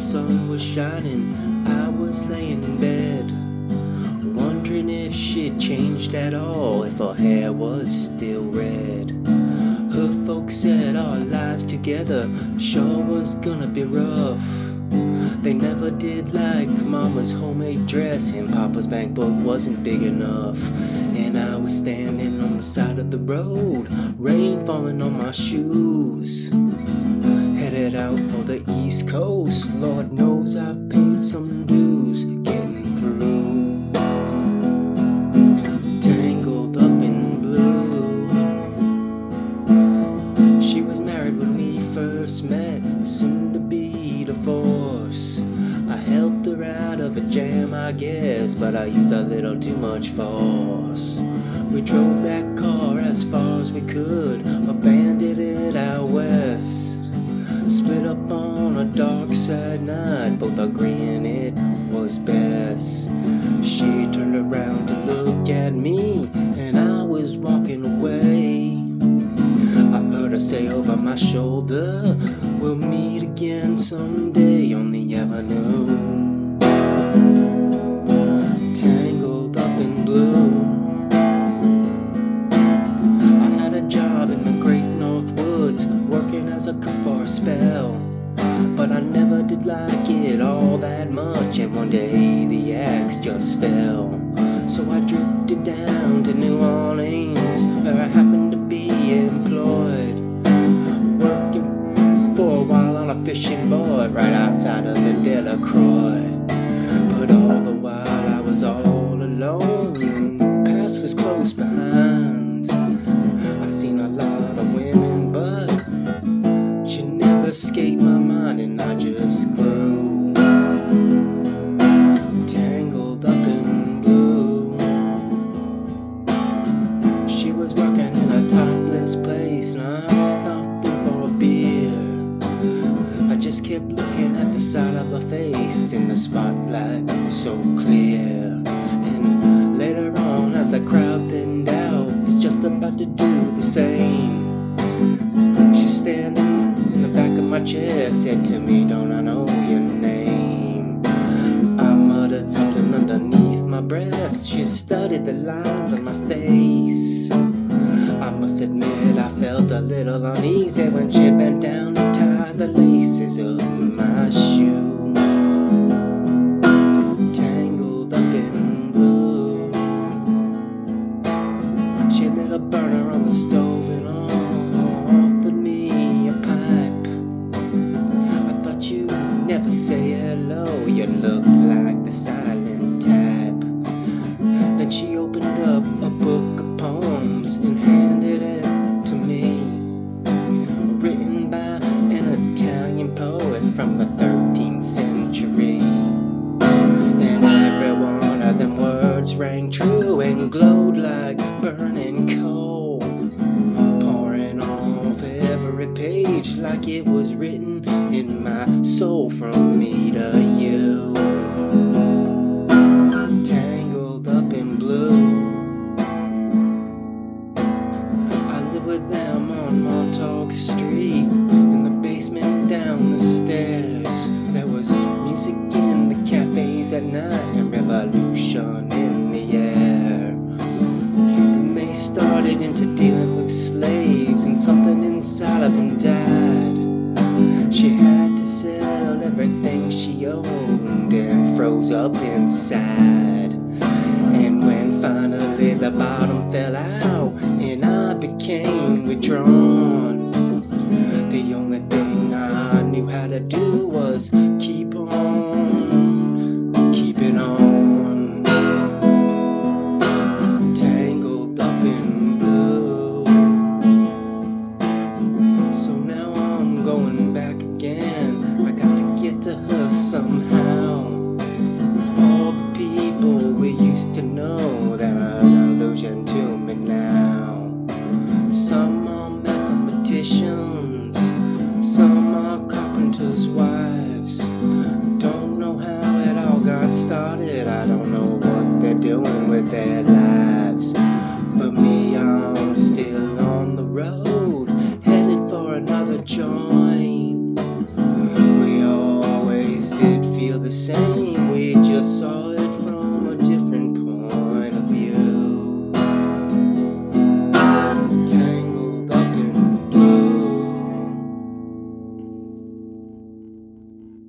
sun was shining, I was laying in bed, wondering if she'd changed at all, if her hair was still red. Her folks said our lives together sure was gonna be rough. They never did like Mama's homemade dress, and Papa's bank book wasn't big enough. And I was standing on the side of the road, rain falling on my shoes, headed out for the East Coast. Lord knows I've paid some dues getting through. Tangled up in blue. She was married when we first met, soon to be divorced. I helped her out of a jam, I guess, but I used a little too much force. We drove that car as far as we could, abandoned it out west. Split up on a dark side night, both agreeing it was best. She turned around to look at me, and I was walking away. I heard her say over my shoulder, we'll meet again someday on the avenue. Tangled up in blue. I had a job in the great North Woods, working as a cook for a spell, but I never did like it all that much, and one day the axe just fell. So I drifted down to New Orleans, where I happened to be employed, working for a while on a fishing boat right outside of the Delacroix. But all the while I was all alone, past was close behind. I seen a lot of women, but she never escaped my mind, and I just grew tangled up in blue. She was working in a topless place, and I stopped in for a beer. I just kept looking at the side of her face in the spotlight so clear. And later on, as the crowd thinned out, it's just about to do the same. She's standing in the back of my chair, said to me, don't I know your name? I muttered something underneath my breath. She studied the lines on my face. I must admit I felt a little uneasy when she bent down to tie the laces of my shoe. Tangled up in blue. She lit a burner on the stove and offered me a pipe. I thought you'd never say hello, you look like the silent type. Then she opened up a book of poems and handed it to me, written by an Italian poet from the 13th century. And every one of them words rang true and glowed like burning coal, pouring off every page like it was written in my soul from me to you. Tangled up in blue. I live with them on Montauk Street, in the basement down the stairs. There was music in the cafes at night and revolution in the air. And they started into dealing with slaves, and something inside of them died. She had to sell everything she owned and froze up inside. And when finally the bottom fell out and I became withdrawn, the only thing I knew how to do was keep on keeping on. Tangled up in blue. So now I'm going back again. I got to get to her somehow. All the people we used to know, they're an illusion to me now. Some are mathematicians, some are carpenters' wives. Don't know how it all got started, I don't know what they're doing with their lives. But me, I'm still on the road, headed for another joint. We always the same, we just saw